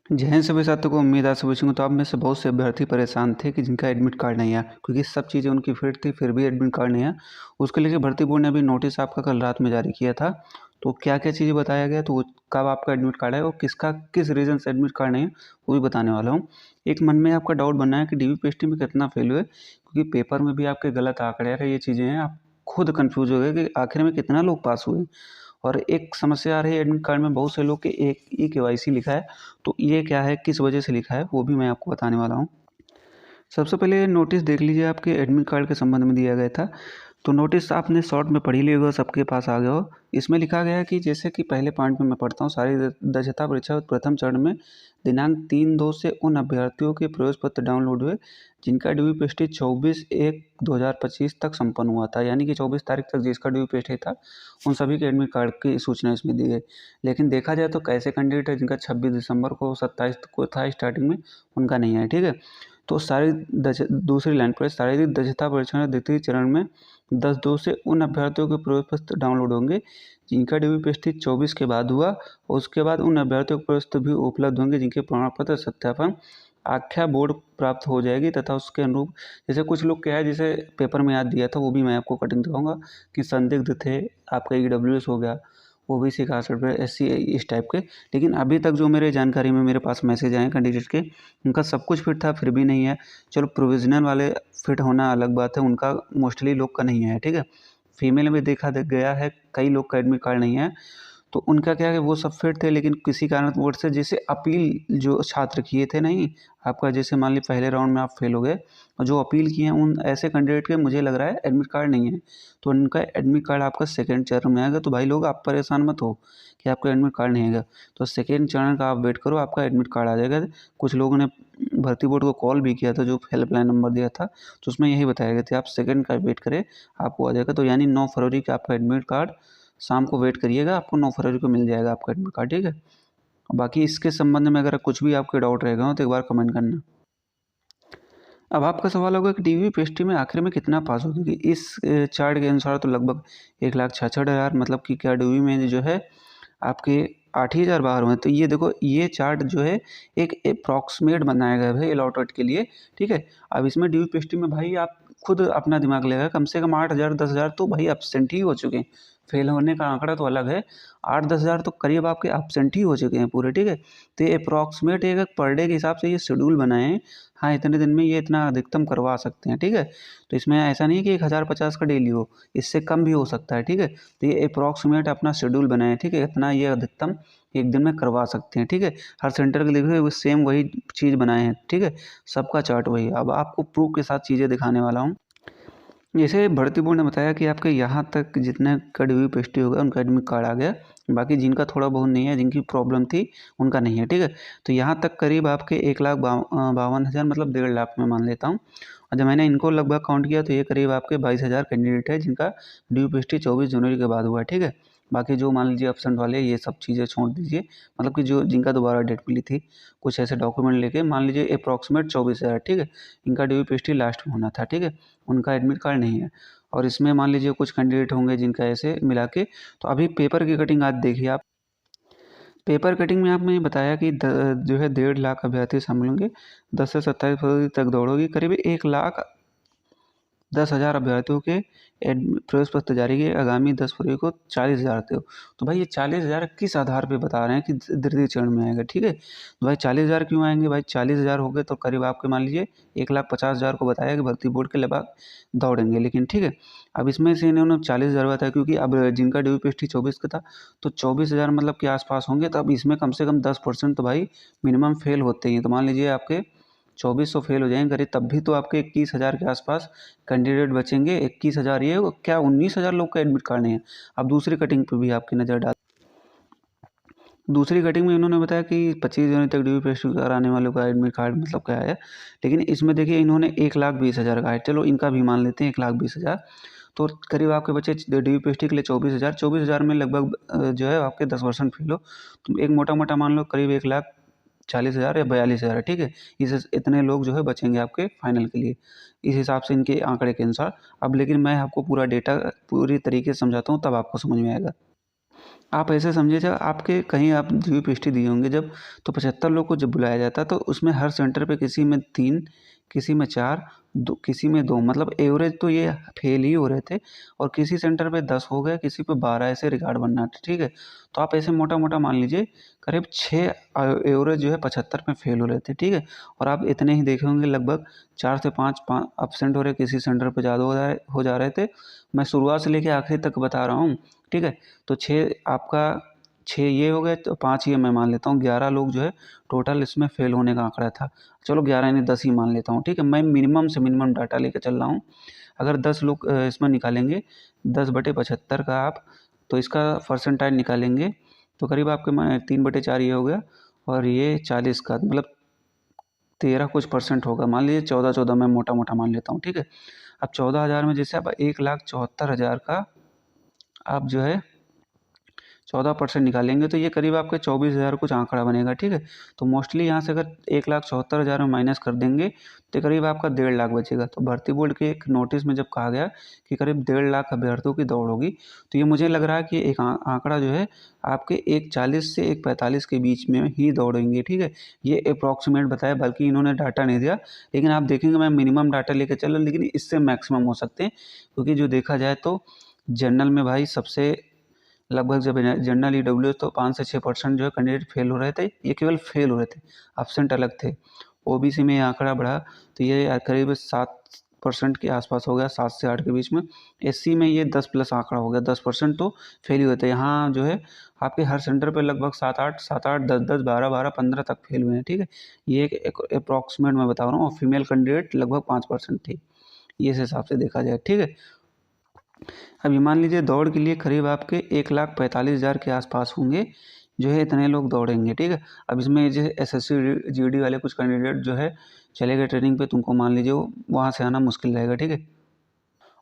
जय हिंद सभी छात्रों को। उम्मीद है सभी को। तो आप में से बहुत से अभ्यर्थी परेशान थे कि जिनका एडमिट कार्ड नहीं आया, क्योंकि सब चीज़ें उनकी फिट थी फिर भी एडमिट कार्ड नहीं आया। उसके लिए भर्ती बोर्ड ने अभी नोटिस आपका कल रात में जारी किया था। तो क्या क्या चीज़ें बताया गया, तो कब आपका एडमिट कार्ड है और किसका किस रीज़न से एडमिट कार्ड नहीं है वो भी बताने वाला हूँ। एक मन में आपका डाउट बना है कि DVPST में कितना फेल हुए, क्योंकि पेपर में भी आपके गलत आंकड़े आ रहे, ये चीज़ें हैं, आप खुद कन्फ्यूज हो गए कि आखिर में कितना लोग पास हुए। और एक समस्या आ रही है एडमिट कार्ड में, बहुत से लोग के एक E-KYC लिखा है। तो ये क्या है, किस वजह से लिखा है, वो भी मैं आपको बताने वाला हूँ। सबसे पहले नोटिस देख लीजिए, आपके एडमिट कार्ड के संबंध में दिया गया था। तो नोटिस आपने शॉर्ट में पढ़ ही लिया होगा, सबके पास आ गया हो। इसमें लिखा गया है कि जैसे कि पहले पॉइंट में मैं पढ़ता हूँ, सारी दक्षता परीक्षा प्रथम चरण में दिनांक 3/2 से उन अभ्यर्थियों के प्रवेश पत्र डाउनलोड हुए जिनका DVPST 24/1/2025 तक संपन्न हुआ था। यानी कि 24 तारीख तक जिसका DVPST था, उन सभी के एडमिट कार्ड की सूचना इसमें दी गई। लेकिन देखा जाए तो कैसे कैंडिडेट है जिनका 26 दिसंबर को 27 को था स्टार्टिंग में, उनका नहीं है, ठीक है। तो दूसरी लाइन पर शारीरिक दक्षता परीक्षण द्वितीय चरण में 10/2 से उन अभ्यर्थियों के प्रवेश पत्र डाउनलोड होंगे जिनका DVPST 24 के बाद हुआ, और उसके बाद उन अभ्यर्थियों के प्रवेश पत्र भी उपलब्ध होंगे जिनके प्रमाण पत्र सत्यापन आख्या बोर्ड प्राप्त हो जाएगी तथा उसके अनुरूप। जैसे कुछ लोग क्या है, जैसे पेपर में याद दिया था, वो भी मैं आपको कटिंग दिखाऊंगा कि संदिग्ध थे, आपका EWS हो गया, OBC कास्ट सर्टिफिकेट, SC, इस टाइप के। लेकिन अभी तक जो मेरे जानकारी में मेरे पास मैसेज आए कैंडिडेट के, उनका सब कुछ फिट था फिर भी नहीं है। चलो प्रोविजनल वाले फिट होना अलग बात है, उनका मोस्टली लोग का नहीं है, ठीक है। फीमेल में देखा गया है कई लोग का एडमिट कार्ड नहीं है। तो उनका क्या है, वो सब फिट थे लेकिन किसी कारणवश से, जैसे अपील जो छात्र किए थे, नहीं आपका जैसे मान ली पहले राउंड में आप फेल हो गए, और जो अपील किए हैं उन ऐसे कैंडिडेट के मुझे लग रहा है एडमिट कार्ड नहीं है। तो उनका एडमिट कार्ड आपका सेकेंड चरण में आएगा। तो भाई लोग आप परेशान मत हो कि आपका एडमिट कार्ड नहीं आएगा। तो सेकेंड चरण का आप वेट करो, आपका एडमिट कार्ड आ जाएगा। कुछ लोगों ने भर्ती बोर्ड को कॉल भी किया था, जो हेल्पलाइन नंबर दिया था, तो उसमें यही बताया गया था आप सेकेंड का वेट करें, आपको आ जाएगा। तो यानी 9 फरवरी का आपका एडमिट कार्ड, शाम को वेट करिएगा, आपको 9 फरवरी को मिल जाएगा आपका एडमिट कार्ड, ठीक है। बाकी इसके संबंध में अगर कुछ भी आपके डाउट रहेगा तो एक बार कमेंट करना। अब आपका सवाल होगा कि DVPST में आखिर में कितना पास होगी। इस चार्ट के अनुसार तो लगभग 1,66,000, मतलब कि क्या DV में जो है आपके 8,000 बाहर हुए। तो ये देखो, ये चार्ट जो है एक अप्रॉक्सीमेट बनाया गया है अलॉटेड के लिए, ठीक है। अब इसमें DVPST में भाई आप खुद अपना दिमाग लगा, कम से कम 8,000 10,000 तो भाई एब्सेंट ही हो चुके हैं। फेल होने का आंकड़ा तो अलग है, 8-10,000 तो करीब आपके एब्सेंट ही हो चुके हैं पूरे, ठीक है। तो ये अप्रॉक्सीमेट एक पर डे के हिसाब से ये शेड्यूल बनाए हैं। हाँ, इतने दिन में ये इतना अधिकतम करवा सकते हैं, ठीक है। तो इसमें ऐसा नहीं है कि 1,050 का डेली हो, इससे कम भी हो सकता है, ठीक है। तो ये अप्रॉक्सीमेट अपना शेड्यूल बनाए, ठीक है, इतना ये अधिकतम एक दिन में करवा सकते हैं, ठीक है। हर सेंटर के लिए वो सेम वही चीज़ बनाए हैं, ठीक है। सबका चार्ट वही। अब आपको प्रूफ के साथ चीज़ें दिखाने वाला हूँ। जैसे भर्ती बोर्ड ने बताया कि आपके यहाँ तक जितने का DVPST होगा उनका एडमिट कार्ड आ गया, बाकी जिनका थोड़ा बहुत नहीं है, जिनकी प्रॉब्लम थी, उनका नहीं है, ठीक है। तो यहाँ तक करीब आपके 1,52,000, मतलब 1.5 लाख में मान लेता हूँ। और जब मैंने इनको लगभग काउंट किया तो ये करीब आपके 22,000 कैंडिडेट है जिनका DVPST 24 जनवरी के बाद हुआ है, ठीक है। बाकी जो मान लीजिए एब्सेंट वाले, ये सब चीज़ें छोड़ दीजिए, मतलब कि जो जिनका दोबारा डेट मिली थी, कुछ ऐसे डॉक्यूमेंट लेके मान लीजिए अप्रॉक्सीमेट 24,000, ठीक है। इनका DVPST लास्ट में होना था, ठीक है। उनका एडमिट कार्ड नहीं है। और इसमें मान लीजिए कुछ कैंडिडेट होंगे जिनका ऐसे मिला के। तो अभी पेपर की कटिंग आज देखिए आप। पेपर कटिंग में आपने बताया कि जो है 1.5 लाख अभ्यर्थी शामिल होंगे, 10 से 27 फरवरी तक दौड़ होगी। करीब 1,10,000 अभ्यर्थियों के प्रवेश पत्र जारी किए, आगामी 10 फरवरी को 40,000 थे। तो भाई ये 40,000 किस आधार पे बता रहे हैं कि द्वितीय चरण में आएगा, ठीक है। तो भाई 40,000 क्यों आएंगे, भाई 40,000 हो गए तो करीब आपके मान लीजिए 1,50,000 को बताया कि भर्ती बोर्ड के लगभग दौड़ेंगे, लेकिन ठीक है। अब इसमें से इन्होंने 40,000 बताया, क्योंकि अब जिनका DVPST 24 का था, तो 24,000 मतलब के आसपास होंगे। तो अब इसमें कम से कम 10% तो भाई मिनिमम फेल होते ही हैं। तो मान लीजिए आपके 2400 फेल हो जाएंगे करीब, तब भी तो आपके 21,000 के आसपास कैंडिडेट बचेंगे। 21,000 ये क्या, 19,000 लोग का एडमिट कार्ड नहीं है। अब दूसरी कटिंग पर भी आपकी नज़र डाल। दूसरी कटिंग में इन्होंने बताया कि 25 जनवरी तक DVPST कराने वालों का एडमिट कार्ड मतलब क्या है। लेकिन इसमें देखिए इन्होंने 1,20,000 का है, चलो इनका भी मान लेते हैं 1,20,000। तो करीब आपके बचे DVPST के लिए 24,000। 24,000 में लगभग जो है आपके 10% फेल हो, तो एक मोटा मोटा मान लो करीब 1,40,000 या 42,000, ठीक है। इस इतने लोग जो है बचेंगे आपके फाइनल के लिए, इस हिसाब से इनके आंकड़े के अनुसार। अब लेकिन मैं आपको पूरा डेटा पूरी तरीके से समझाता हूँ, तब आपको समझ में आएगा। आप ऐसे समझिए जब आपके कहीं आप जीपीएसटी दिए होंगे जब, तो 75 लोग को जब बुलाया जाता तो उसमें हर सेंटर पे किसी में 3, किसी में 4, दो किसी में 2, मतलब एवरेज तो ये फेल ही हो रहे थे। और किसी सेंटर पे 10 हो गए, किसी पे 12, ऐसे रिकॉर्ड बनना था, ठीक है। तो आप ऐसे मोटा मोटा मान लीजिए करीब 6 एवरेज जो है 75 में फेल हो रहे थे, ठीक है। और आप इतने ही देखे होंगे लगभग 4 से 5 अपसेंट हो रहे, किसी सेंटर पे ज़्यादा हो जा रहे थे। मैं शुरुआत से लेके आखिरी तक बता रहा हूँ, ठीक है। तो 6 आपका 6 ये हो गए, तो 5 ये मैं मान लेता हूँ, 11 लोग जो है टोटल इसमें फेल होने का आंकड़ा था। चलो 11 नहीं 10 ही मान लेता हूँ, ठीक है। मैं मिनिमम से मिनिमम डाटा लेकर चल रहा हूँ। अगर 10 लोग इसमें निकालेंगे 10/75 का आप, तो इसका परसेंटाइज निकालेंगे तो करीब आपके 3/4 ये हो गया, और ये 40 का मतलब 13 कुछ परसेंट होगा। मान लीजिए 14 मैं मोटा मोटा मान लेता हूँ, ठीक है। अब 14,000 में जैसे आप 1,74,000 का आप जो है 14% निकालेंगे तो ये करीब आपके 24,000 कुछ आंकड़ा बनेगा, ठीक है। तो मोस्टली यहाँ से अगर 1,74,000 में माइनस कर देंगे तो करीब आपका 1.5 लाख बचेगा। तो भर्ती बोर्ड के एक नोटिस में जब कहा गया कि करीब 1.5 लाख अभ्यर्थियों की दौड़ होगी, तो ये मुझे लग रहा है कि एक आंकड़ा जो है आपके 1,40 से 1,45 के बीच में ही दौड़ेंगे, ठीक है। ये अप्रॉक्सीमेट बताया, बल्कि इन्होंने डाटा नहीं दिया, लेकिन आप देखेंगे मैं मिनिमम डाटा लेकर चल रहा हूँ, लेकिन इससे मैक्सिमम हो सकते हैं। क्योंकि जो देखा जाए तो जनरल में भाई सबसे लगभग जब जनरल ईडब्ल्यूएस तो 5 से 6% जो है कैंडिडेट फेल हो रहे थे, ये केवल फेल हो रहे थे, एब्सेंट अलग थे। ओबीसी में ये आंकड़ा बढ़ा तो ये करीब 7% के आसपास हो गया, 7 से 8 के बीच में। एससी में ये 10 प्लस आंकड़ा हो गया, 10% तो फेल ही हुए थे। यहाँ जो है आपके हर सेंटर पे लगभग 7-8, 10-10, 12-12, 15 तक फेल हुए हैं, ठीक है। ये एक अप्रॉक्सीमेट मैं बता रहा हूँ, और फीमेल कैंडिडेट लगभग 5% थी, ये इस हिसाब से देखा जाए, ठीक है। अभी मान लीजिए दौड़ के लिए करीब आपके 1,45,000 के आसपास होंगे, जो है इतने लोग दौड़ेंगे, ठीक है। अब इसमें जो एसएससी जीडी वाले कुछ कैंडिडेट जो है चले गए ट्रेनिंग पे, तुमको मान लीजिए वो वहाँ से आना मुश्किल रहेगा, ठीक है।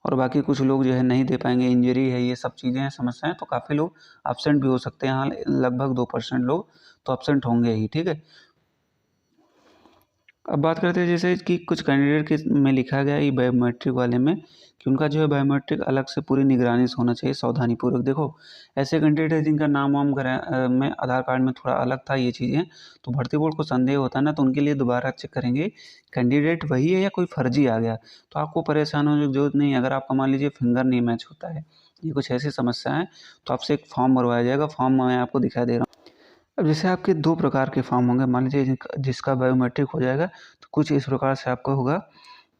और बाकी कुछ लोग जो है नहीं दे पाएंगे, इंजरी है, ये सब चीज़ें हैं, समस्याएं, तो काफ़ी लोग एब्सेंट भी हो सकते हैं। यहाँ लगभग 2% लोग तो एब्सेंट होंगे ही, ठीक है। अब बात करते हैं जैसे कि कुछ कैंडिडेट के में लिखा गया है ये बायोमेट्रिक वाले में कि उनका जो है बायोमेट्रिक अलग से पूरी निगरानी से होना चाहिए, सावधानीपूर्वक। देखो ऐसे कैंडिडेट है जिनका नाम वाम में आधार कार्ड में थोड़ा अलग था, ये चीज़ें, तो भर्ती बोर्ड को संदेह होता है ना, तो उनके लिए दोबारा चेक करेंगे कैंडिडेट वही है या कोई फर्जी आ गया। तो आपको परेशान होने की जरूरत नहीं है। अगर आपका मान लीजिए फिंगर नहीं मैच होता है, ये कुछ ऐसी समस्या है, तो आपसे एक फॉर्म भरवाया जाएगा। फॉर्म मैं आपको दिखा दे रहा हूँ। अब जैसे आपके 2 प्रकार के फॉर्म होंगे, मान लीजिए जिसका बायोमेट्रिक हो जाएगा तो कुछ इस प्रकार से आपका होगा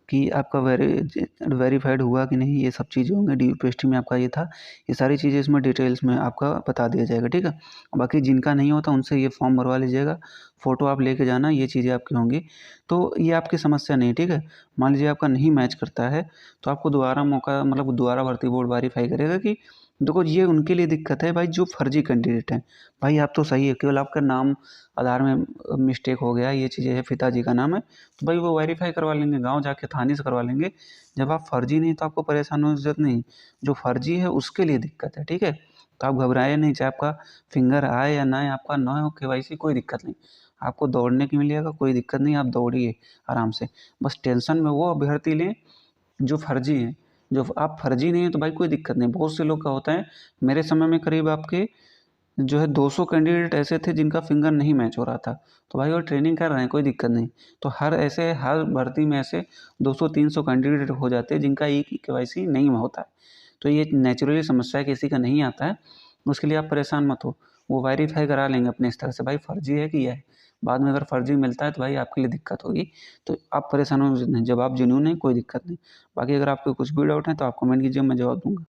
कि आपका वेरीफाइड हुआ कि नहीं, ये सब चीज़ें होंगी। डीपीएसटी में आपका ये था, ये सारी चीज़ें इसमें डिटेल्स में आपका बता दिया जाएगा, ठीक है। बाकी जिनका नहीं होता उनसे ये फॉर्म भरवा लीजिएगा, फ़ोटो आप लेके जाना, ये चीज़ें आपकी होंगी। तो ये आपकी समस्या नहीं, ठीक है। मान लीजिए आपका नहीं मैच करता है तो आपको दोबारा मौका, मतलब दोबारा भर्ती बोर्ड वेरीफाई करेगा कि देखो ये उनके लिए दिक्कत है भाई जो फर्जी कैंडिडेट हैं। भाई आप तो सही है, केवल आपका नाम आधार में मिस्टेक हो गया, ये चीज़ें है, पिताजी का नाम है, तो भाई वो वेरीफाई करवा लेंगे, गांव जाके थाने से करवा लेंगे। जब आप फर्जी नहीं तो आपको परेशान होने की जरूरत नहीं। जो फर्जी है उसके लिए दिक्कत है, ठीक है। तो आप घबराए नहीं, चाहे आपका फिंगर आए या ना आए, आपका ना हो केवाईसी, कोई दिक्कत नहीं। आपको दौड़ने की मिलेगा, कोई दिक्कत नहीं, आप दौड़िए आराम से। बस टेंशन में वो अभ्यर्थी लें जो फर्जी हैं। जो आप फर्जी नहीं है तो भाई कोई दिक्कत नहीं। बहुत से लोग का होता है, मेरे समय में करीब आपके जो है 200 कैंडिडेट ऐसे थे जिनका फिंगर नहीं मैच हो रहा था, तो भाई वो ट्रेनिंग कर रहे हैं, कोई दिक्कत नहीं। तो हर भर्ती में ऐसे 200-300 कैंडिडेट हो जाते हैं जिनका एक केवाईसी नहीं होता है। तो ये नेचुरली समस्या है, किसी का नहीं आता है, उसके लिए आप परेशान मत हो। वो वेरीफाई करा लेंगे अपने स्तर से, भाई फर्जी है कि यह है। बाद में अगर फर्जी मिलता है तो भाई आपके लिए दिक्कत होगी। तो आप परेशान हो नहीं, जब आप जेन्युइन हैं कोई दिक्कत नहीं। बाकी अगर आपको कुछ भी डाउट है तो आप कमेंट कीजिए, मैं जवाब दूंगा।